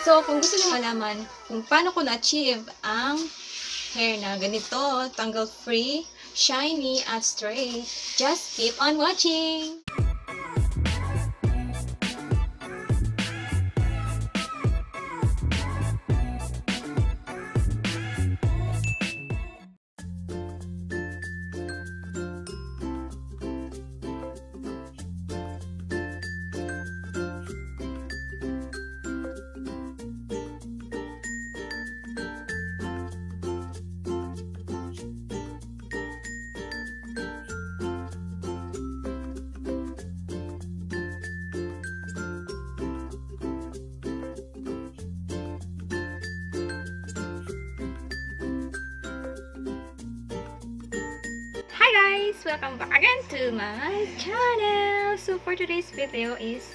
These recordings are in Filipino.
So, kung gusto niyo malaman kung paano ko na-achieve ang hair na ganito, tangle-free, shiny, at straight, just keep on watching! Hi guys! Welcome back again to my channel! So for today's video is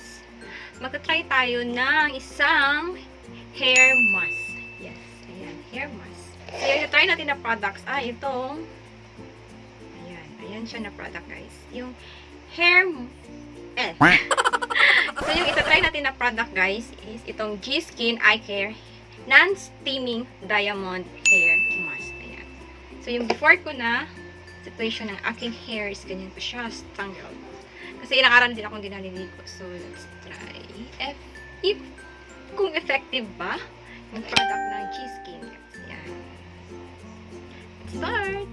magta-try tayo ng isang hair mask. Yes, ayan, hair mask. So yung try natin na products ay itong ayan siya na product guys. Yung hair So yung itatry natin na product guys is itong G-Skin Eye Care Non-Steaming Diamond Hair Mask. Ayan. So yung before ko na situation ng aking hair is ganyan pa siya, tangled. Kasi ilang araw din akong dinaliligo. So, let's try if kung effective ba yung product ng G-Skin. Yan. Let's start!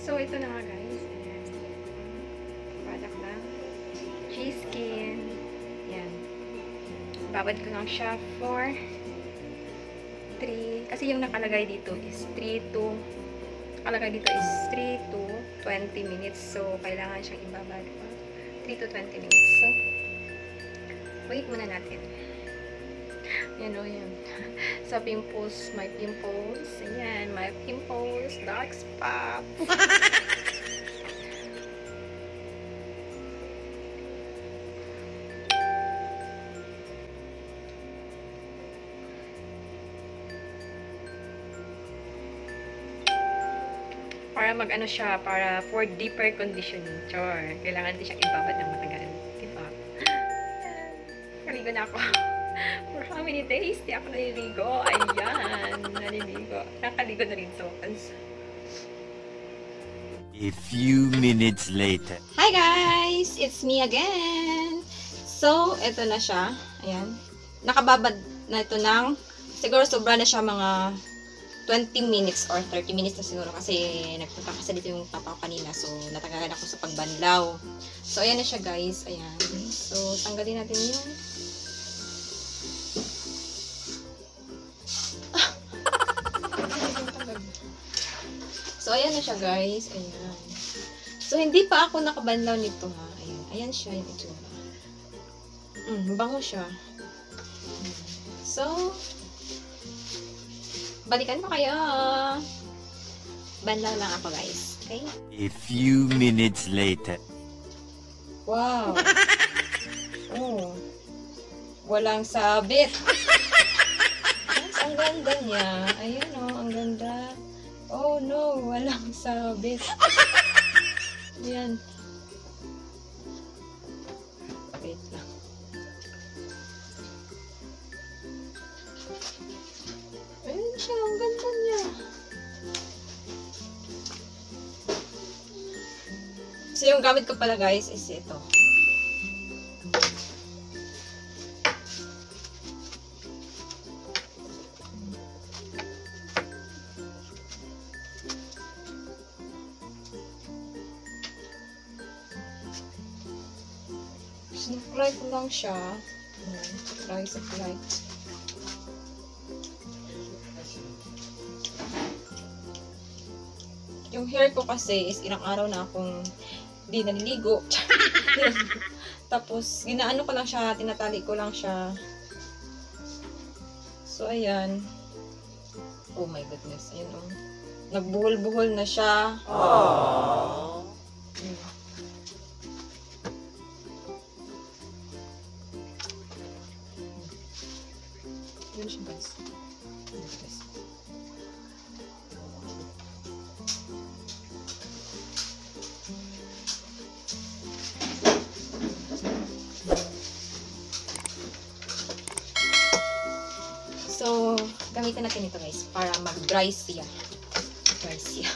So, ito na nga guys. Ayan. Product ng G-Skin. Ayan. Babad ko lang siya for 3. Kasi yung nakalagay dito is 3 to 20 minutes. So, kailangan siyang ibabad pa. 3 to 20 minutes. So, wait muna natin. Yan o, yan. Sa pimples, my pimples. Ayan, my pimples, dark spot. Para mag-ano siya, para for deeper conditioning. Char. Kailangan din siyang ibabad ng matagal. Diba? Kaligo na ako. For how many days di ako naliligo? Ayan, naliligo. Nakaligo na rin sa wakas. A few minutes later. Hi guys! It's me again! So, ito na siya. Ayan. Nakababad na ito ng, siguro sobra na siya mga 20 minutes or 30 minutes na siguro kasi nagpunta kasi dito yung papa ko kanina. So, natagalan ako sa pagbanlaw. So, ayan na siya guys. Ayan. So, tanggalin natin yung So, ayan na siya guys. Ayan. So, hindi pa ako nakabanlaw nito ha. Ayan. Ayan siya yung itsura. Bango siya. So, balikan mo kayo. Banlaw lang ako guys. Okay? A few minutes later. Wow. Oh. Walang sabit. Yes, ang ganda niya. Ayun oh, ang ganda. Oh no, walang sabit. Yan. Wait lang. Ayun siya, ang ganda niya. So, yung gamit ko pala guys is ito. Supply ko lang siya. Supply. Yung hair ko kasi is ilang araw na akong hindi naliligo. Tapos, ginaano ko lang siya, tinatali ko lang siya. So, ayan. Oh my goodness. Ayan o. Nagbuhol-buhol na siya. Aww. Ayan siya guys. So, gamitin natin ito guys para mag-dry siya. Dry siya.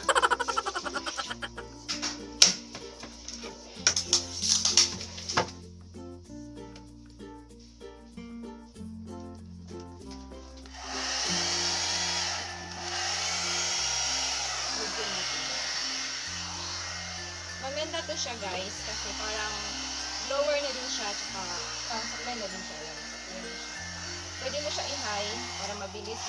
Maganda to siya guys kasi parang blower na din siya tsaka supply na din siya. Pwede mo siya i-high para mabilis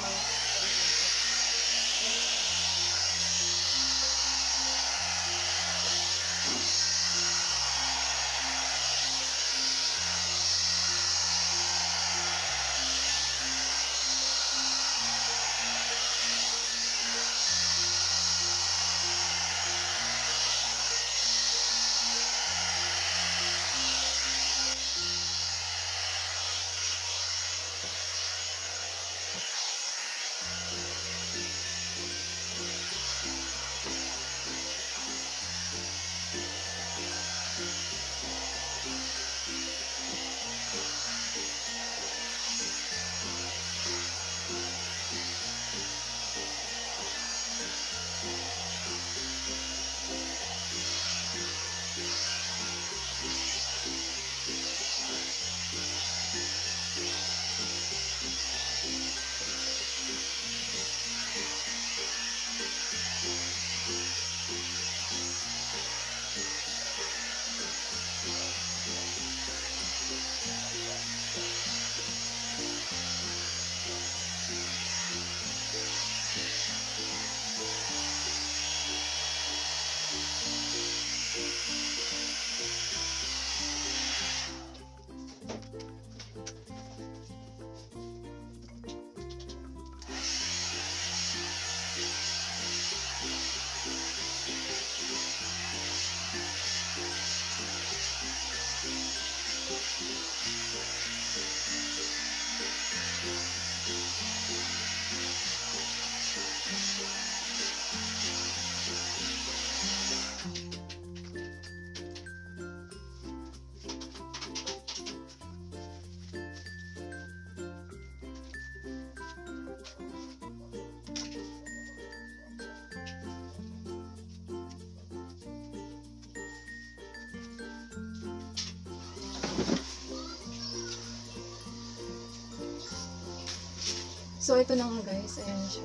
So, ito na nga guys. Ayan siya.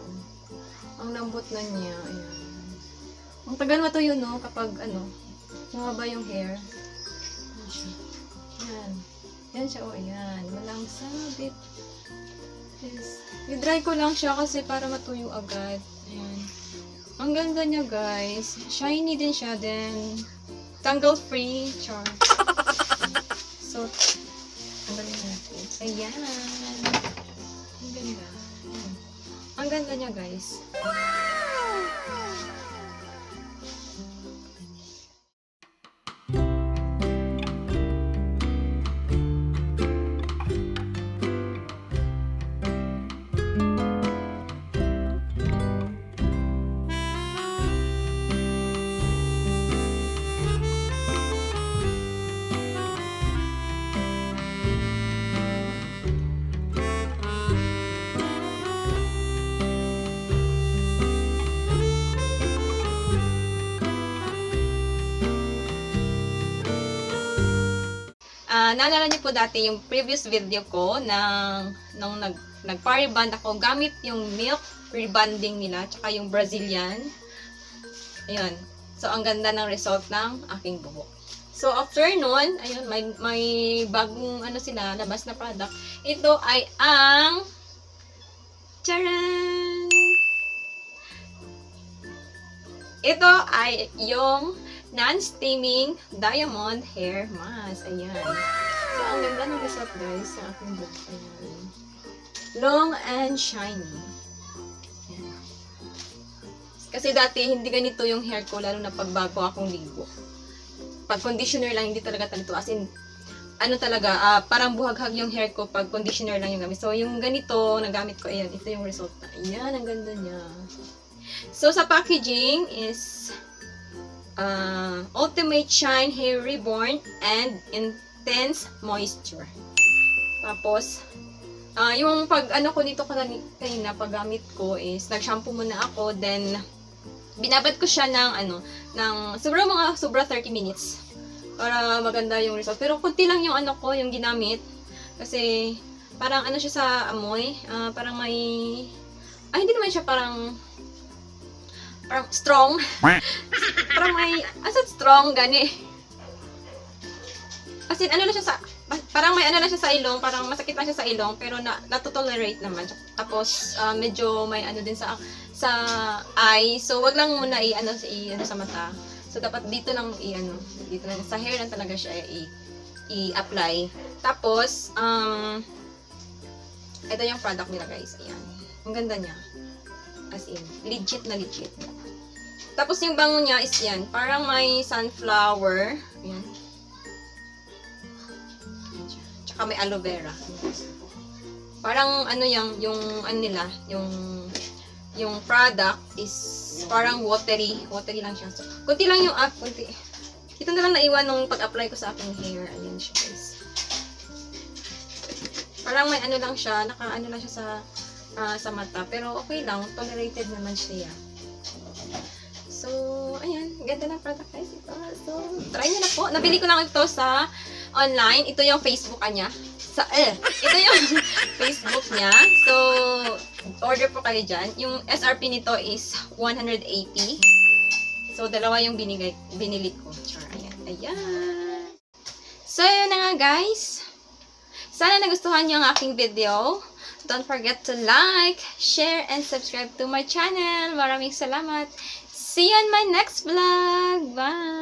Ang lambot na niya. Ayan. Ang tagal matuyo, no? Kapag, mahaba yung hair. Ayan siya. Ayan. Ayan siya. Ayan. Walang sabit. Yes. I-dry ko lang siya kasi para matuyo agad. Ayan. Ang ganda niya, guys. Shiny din siya. Then, tangle-free. Char. So, tanggalin natin. Ayan. Ang ganda. Ang ganda niya, guys. naalala niyo po dati yung previous video ko nung nag-pariband ako gamit yung milk rebanding nila, tsaka yung Brazilian. Ayun. So, ang ganda ng result ng aking buhok. So, after nun, ayun, may bagong sila, labas na product. Ito ay ang charan! Ito ay yung non-steaming diamond hair mask. Ayan. So, ang ganda ng result guys sa aking buhok. Ayan. Long and shiny. Ayan. Kasi dati, hindi ganito yung hair ko, lalo na pagbago akong ligo. Pag conditioner lang, hindi talaga ganito. As in, parang buhaghag yung hair ko pag conditioner lang yung gamit. So, yung ganito, nagamit ko, ayan, ito yung result na. Ayan, ang ganda niya. So, sa packaging is Ultimate Shine Hair Reborn and Intense Moisture. Tapos, yung ko dito kanina, paggamit ko is, nag-shampoo muna ako, then, binabad ko siya ng sobra 30 minutes para maganda yung result. Pero kunti lang yung yung ginamit kasi parang siya sa amoy, parang may hindi naman siya parang strong. Parang may strong gani. Kasi lang siya sa parang may lang siya sa ilong, parang masakit lang siya sa ilong pero na-tolerate naman. Tapos medyo may din sa eye. So wag lang muna sa mata. So dapat dito lang dito lang sa hair lang talaga siya i-apply. Tapos ito yung product nila guys. Ayan. Ang ganda niya. As in, legit na legit. Tapos yung bango niya is yan, parang may sunflower. Ayan. Tsaka may aloe vera. Parang yung nila, yung product is parang watery lang siya. So, kunti lang yung kunti. Ito na lang naiwan nung pag-apply ko sa aking hair. Ayan siya guys. Parang may lang siya, lang siya sa mata, pero okay lang, tolerated naman siya. So, ayan, ganda ng product guys ito. So, try nyo na po. Nabili ko lang ito sa online. Ito yung Facebook niya. Ito yung Facebook niya. So, order po kayo dyan. Yung SRP nito is 180. So, dalawa yung binili ko. Char, ayan. Ayan. So, yun na nga guys. Sana nagustuhan nyo ang aking video. Don't forget to like, share, and subscribe to my channel. Maraming salamat. See you on my next vlog. Bye!